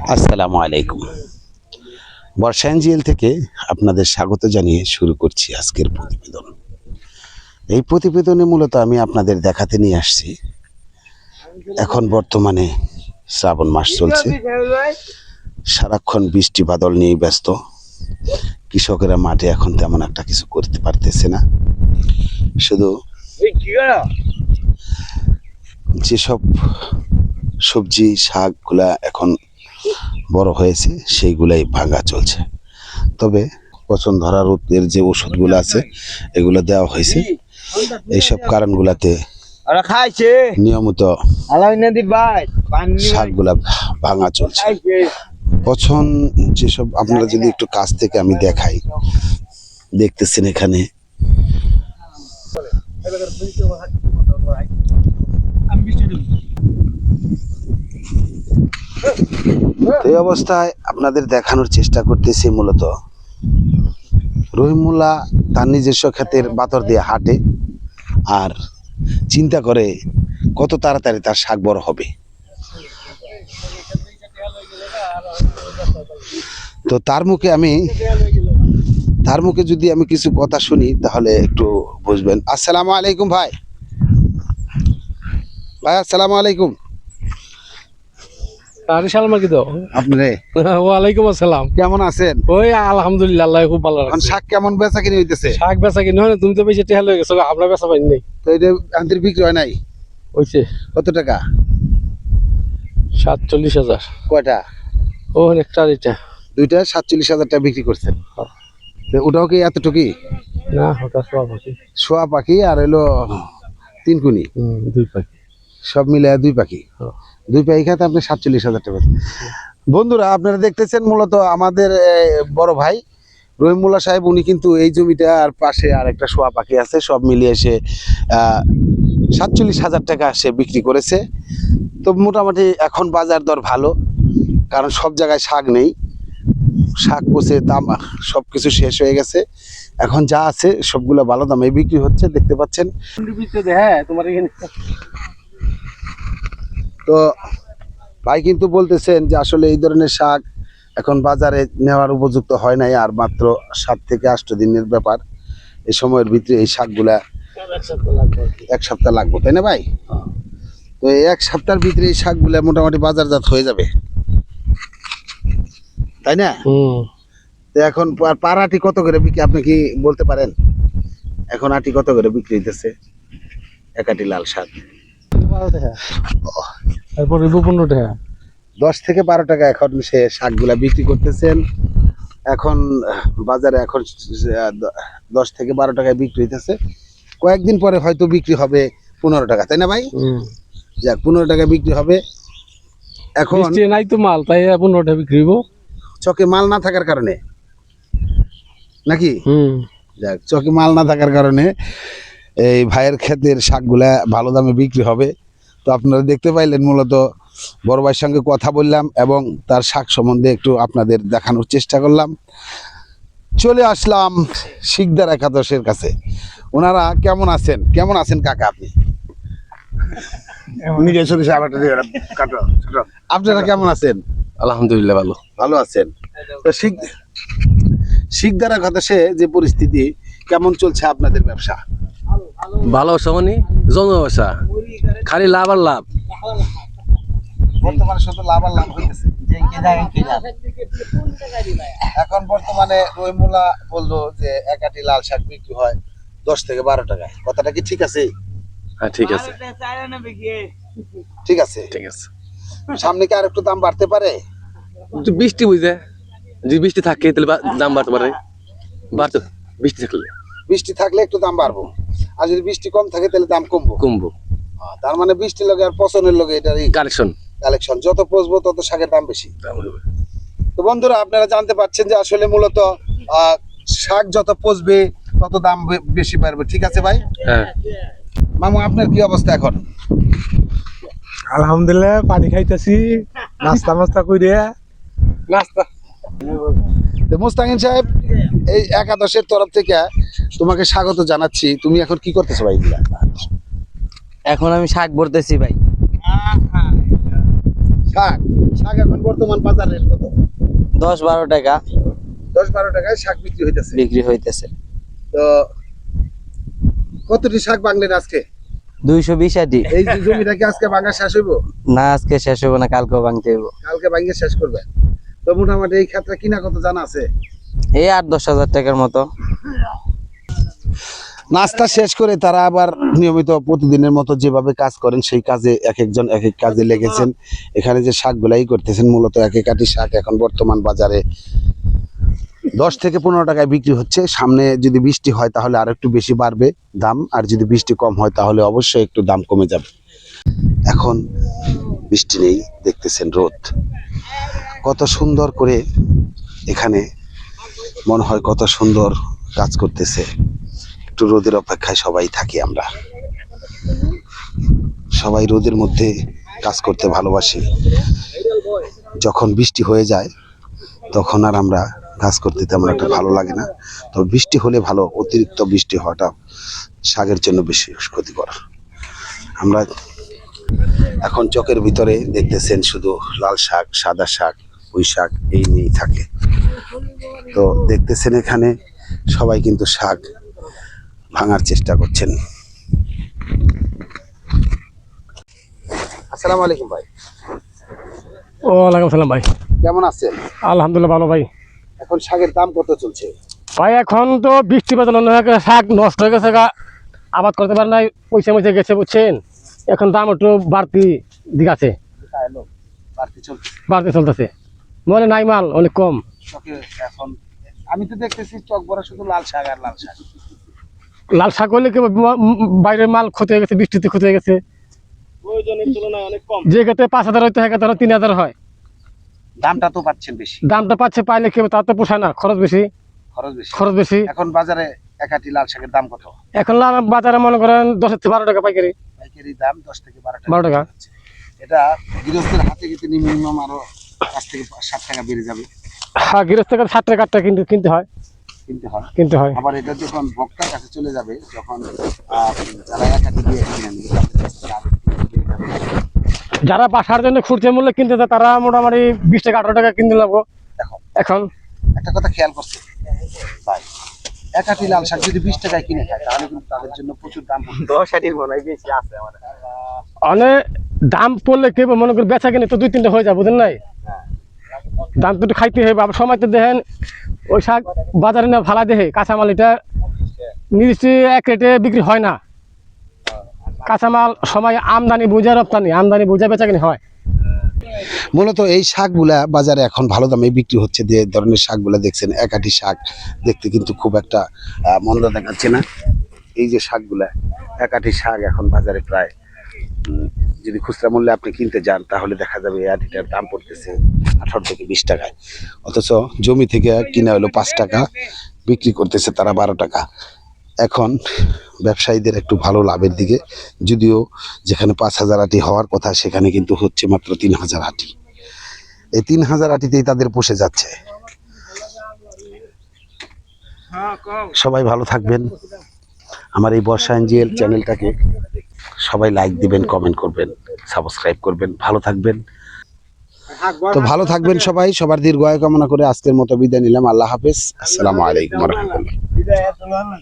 আসসালামু আলাইকুম। বর্ষায়ন জিএল থেকে আপনাদের স্বাগত জানিয়ে শুরু করছি আজকের প্রতিবেদন। এই প্রতিবেদনে মূলত আমি আপনাদের দেখাতে নিয়ে আসছি, এখন বর্তমানে শ্রাবণ মাস চলছে, সারাক্ষণ বৃষ্টি বাদল নিয়ে ব্যস্ত। কৃষকেরা মাঠে এখন তেমন একটা কিছু করতে পারতেছে না, শুধু যেসব সবজি শাকগুলা এখন বড় হয়েছে সেইগুলাই ভাঙা চলছে। তবে পচন ধরা রোগের যে ওষুধগুলো আছে এগুলো দেওয়া হয়েছে। এইসব কারণগুলাতে নিয়মিত শাকগুলা ভাঙা চলছে। পচন যেসব, আপনারা যদি একটু কাছ থেকে আমি দেখাই, দেখতেছেন এখানে এই অবস্থায় আপনাদের দেখানোর চেষ্টা করতেছি। মূলত রহিমুল্লাহ তার নিজস্ব ক্ষেতের বাতর দিয়ে হাঁটে আর চিন্তা করে কত তাড়াতাড়ি তার শাক বড় হবে। তো তার মুখে যদি আমি কিছু কথা শুনি তাহলে একটু বুঝবেন। আসসালামু আলাইকুম ভাই। আসসালামু আলাইকুম। ওয়ালাইকুম আসসালাম। কেমন আছেন? ওই আলহামদুলিল্লাহ, আল্লাহ খুব ভালো রাখছে। শাক কেমন বেচা কিনে হইতেছে? শাক বেচা কিনে হয় না, তুমি তো বেশি টেহা লয়ে গেছো, আমরা বেচা পাই নাই। তো এটা আন্তরিক বিক্রি হয় নাই? হইছে কত টাকা? 47,000। কয়টা? ও একটা এটা দুইটা 47,000 টাকা বিক্রি করছেন। ওটাও কি এতটুকুই? না, ওটা সোয়া পাখি। শোয়া পাখি আর এলো 3 কুনি, 2 পাখি, সব মিলে 2 পাখি। 2 পাখি খাতে আপনি 47,000 টাকা। বন্ধুরা, আপনারা দেখতেছেন মূলত আমাদের বড় ভাই রহিমুল্লাহ সাহেব, উনি কিন্তু এই জমিটা আর পাশে আর একটা শোয়া পাখি আছে, সব মিলিয়ে সে 47,000 টাকা সে বিক্রি করেছে। তো মোটামুটি এখন বাজার দর ভালো, কারণ সব জায়গায় শাক নেই, শাক পচে দাম সব কিছু শেষ হয়ে গেছে। এখন যা আছে সবগুলো ভালো দামে বিক্রি হচ্ছে, দেখতে পাচ্ছেন। তো ভাই কিন্তু বলতেছেন যে আসলে এই ধরনের শাক এখন বাজারে নেওয়ার উপযুক্ত হয় নাই, আর মাত্র 7 থেকে 8 দিনের ব্যাপার। এই সময়ের ভিতরে এই শাকগুলা 1 সপ্তাহ লাগবে, তাই না ভাই? তো এই 1 সপ্তাহের ভিতরে এই শাকগুলা মোটামুটি বাজারজাত হয়ে যাবে, তাই না? তো এখন পার আটি কত করে বিক্রি, আপনি কি বলতে পারেন? এখন আটি কত করে বিক্রি হইতেছে এক আটি লাল শাক? 15 টাকা। 10 থেকে 12 টাকা এখন সে শাকগুলা বিক্রি করতেছেন। এখন বাজারে এখন 10 থেকে 12 টাকায় বিক্রি হইতেছে। কয়েকদিন পরে হয়তো বিক্রি হবে 15 টাকা, তাই না ভাই? যাক, 15 টাকা বিক্রি হবে। এখন নাই তো মাল, তাই 15 টাকা বিক্রি হইব। চকে মাল না থাকার কারণে নাকি? যাক, চকে মাল না থাকার কারণে এই ভাইয়ের ক্ষেতের শাকগুলা ভালো দামে বিক্রি হবে। তো আপনারা দেখতে পাইলেন, মূলত বড় ভাইয়ের সঙ্গে কথা বললাম এবং তার শাক সম্বন্ধে একটু আপনাদের দেখানোর চেষ্টা করলাম। চলে আসলাম শিকদার একাদশের কাছে। ওনারা কেমন আছেন? কেমন আছেন কাকা আপনি? আপনারা কেমন আছেন? আলহামদুলিল্লাহ ভালো। ভালো আছেন। তো শিকদার একাদশে যে পরিস্থিতি, কেমন চলছে আপনাদের ব্যবসা? ভালো মানে জনব্যবসা, খালি লাভ আর লাভ। বর্তমানে শুধু লাভ আর লাভ হইতেছে। এখন বর্তমানে রহিমুল্লাহ বললো যে এক আটি লাল শাক বিক্রি হয় 10 থেকে 12 টাকায়। কথাটা কি ঠিক আছে? হ্যাঁ, ঠিক আছে। ঠিক আছে, ঠিক আছে। সামনে কি আর একটু দাম বাড়তে পারে? বৃষ্টি বুঝে, যদি বৃষ্টি থাকে তাহলে দাম বাড়তে পারে। বৃষ্টি থাকলে একটু দাম বাড়বো, আর যদি বৃষ্টি কম থাকে তাহলে দাম কমবো। তার মানে বৃষ্টির লগে আর পচনের লগে এটারই কালেকশন, যত পচবো তত শাকের দাম বেশি। তো বন্ধুরা, আপনারা জানতে পারছেন যে আসলে মূলত শাক যত পচবে তত দাম বেশি পারবে। ঠিক আছে ভাই? হ্যাঁ। মামু, আপনার কি অবস্থা এখন? আলহামদুলিল্লাহ, পানি খাইতেছি, নাস্তা কইরে। মুস্তাকিন সাহেব, এই একাদশের তরফ থেকে তোমাকে স্বাগত জানাচ্ছি। তুমি এখন কি করতেছো ভাই? এখন আমি শাক ভরতেছি ভাই। শাক শাক এখন বর্তমান বাজার রেট কত? 10-12 টাকা 10-12 টাকায় শাক বিক্রি হইতেছে। বিক্রি হইতেছে। তো কতটি শাক বাংলেন আজকে? 220 আটি। এই যে জমিটা কি আজকে ভাঙা শেষ হইব? না, আজকে শেষ হবে না, কালকেও ভাঙতে হইব। কালকে ভাঙিয়ে শেষ করবে। তো মোটামুটি এই ক্ষেত্রে কিনা কত জানা আছে? এই 8-10 হাজার টাকার মতো। নাস্তা শেষ করে তারা আবার নিয়মিত প্রতিদিনের মতো যেভাবে কাজ করেন সেই কাজে এক একজন এক এক কাজে লেগেছেন। এখানে যে শাকগুলাই করতেছেন মূলত এক এক আটি শাক এখন বর্তমান বাজারে 10 থেকে 15 টাকায় বিক্রি হচ্ছে। সামনে যদি বৃষ্টি হয় তাহলে আর একটু বেশি বাড়বে দাম, আর যদি বৃষ্টি কম হয় তাহলে অবশ্যই একটু দাম কমে যাবে। এখন বৃষ্টি নেই, দেখতেছেন রোদ। কত সুন্দর করে এখানে মনে হয় কত সুন্দর কাজ করতেছে। একটু রোদের অপেক্ষায় সবাই থাকি আমরা, সবাই রোদের মধ্যে কাজ করতে ভালোবাসি। যখন বৃষ্টি হয়ে যায় তখন আর আমরা কাজ করতে তেমন একটা ভালো লাগে না। তো বৃষ্টি হলে ভালো, অতিরিক্ত বৃষ্টি হওয়াটা শাকের জন্য বেশি ক্ষতিকর। আমরা এখন চকের ভিতরে দেখতেছেন শুধু লাল শাক, সাদা শাক, পুঁই শাক এই নিয়েই থাকে। তো দেখতেছেন এখানে সবাই কিন্তু শাক ভাঙার চেষ্টা করছেন। আসসালামু আলাইকুম ভাই। ওয়ালাইকুম সালাম ভাই। কেমন আছেন? আলহামদুলিল্লাহ ভালো ভাই। এখন শাকের দাম কত চলছে? ভাই এখন তো বৃষ্টি বাদল শাক নষ্ট হয়ে গেছে, আবাদ করতে পারে নাই, পয়সা ময়সা গেছে বুঝছেন। এখন দাম একটু বাড়তি দিক আছে, বাড়তে চলতেছে। মনে নাই মাল অনেক কম। এখন আমি তো দেখতেছি চক ভরা শুধু লাল শাক আর লাল শাক। লাল শাক হলে বাইরের মাল ক্ষতি হয়ে গেছে, বৃষ্টিতে ক্ষতি হয়ে গেছে। যে ক্ষেত্রে 5,000 হইতে হয় 3,000 হয়। দামটা তো পাচ্ছেন বেশি। দামটা পাচ্ছে, পাইলে কেউ তা তো পোষায় না, খরচ বেশি। খরচ বেশি। এখন বাজারে এক আটি লাল শাকের দাম কত? এখন বাজারে মনে করেন 10 থেকে 12 টাকা পাইকারি। পাইকারি দাম 10 থেকে 12 12 টাকা। এটা গৃহস্থের হাতে গেতে মিনিমাম আরো 5 থেকে 7 টাকা বেড়ে যাবে। হ্যাঁ, গৃহস্থ থেকে 7 টাকা কিনতে হয়। আবার এটা যখন ভক্তার কাছে চলে যাবে, যখন যারা এক আটি দিয়ে কিনে নেবে, যারা বাসার জন্য খুচরা মূল্যে কিনতে চায় তারা মোটামুটি 20 টাকা 18 টাকা কিনতে লাগবো। এখন একটা কথা খেয়াল করছে ভাই, এক আটি লাল শাক যদি 20 টাকায় কিনে খায় তাহলে কিন্তু তাদের জন্য প্রচুর দাম। 10 আটির মনে হয় বেশি আছে আমাদের। অনেক দাম পড়লে কেউ মনে করে বেচা কিনে তো 2-3টা হয়ে যায়, বুঝেন নাই। দাম তো একটু খাইতে হবে। আবার সময় তো দেখেন ওই শাক বাজারে না ভাড়া দেখে কাঁচামাল এটা নির্দিষ্ট এক রেটে বিক্রি হয় না। কাঁচামাল সময় আমদানি বোঝা রপ্তানি, আমদানি বোঝা বেচা কিনে হয়। মূলত এই শাকগুলা বাজারে এখন ভালো দামে বিক্রি হচ্ছে। যে ধরনের শাকগুলা দেখছেন, এক আটি শাক দেখতে কিন্তু খুব একটা মন্দ দেখাচ্ছে না। এই যে শাকগুলা, এক আটি শাক এখন বাজারে প্রায় যদি খুচরা মূল্যে আপনি কিনতে যান তাহলে দেখা যাবে এই আটিটার দাম পড়তেছে 18 থেকে 20 টাকায়। অথচ জমি থেকে কিনা হলো 5 টাকা, বিক্রি করতেছে তারা 12 টাকা। এখন ব্যবসায়ীদের একটু ভালো লাভের দিকে, যদিও যেখানে 5,000 আটি হওয়ার কথা সেখানে কিন্তু হচ্ছে মাত্র 3,000 আটি। এই 3,000 আটিতেই তাদের পোষে যাচ্ছে। সবাই ভালো থাকবেন। আমার এই বর্ষা এনজিএল চ্যানেলটাকে সবাই লাইক দিবেন, কমেন্ট করবেন, সাবস্ক্রাইব করবেন। ভালো থাকবেন। তো ভালো থাকবেন সবাই। সবার দীর্ঘায়ু কামনা করে আজকের মতো বিদায় নিলাম। আল্লাহ হাফেজ। আসসালামু আলাইকুম ওয়া রাহমাতুল্লাহ।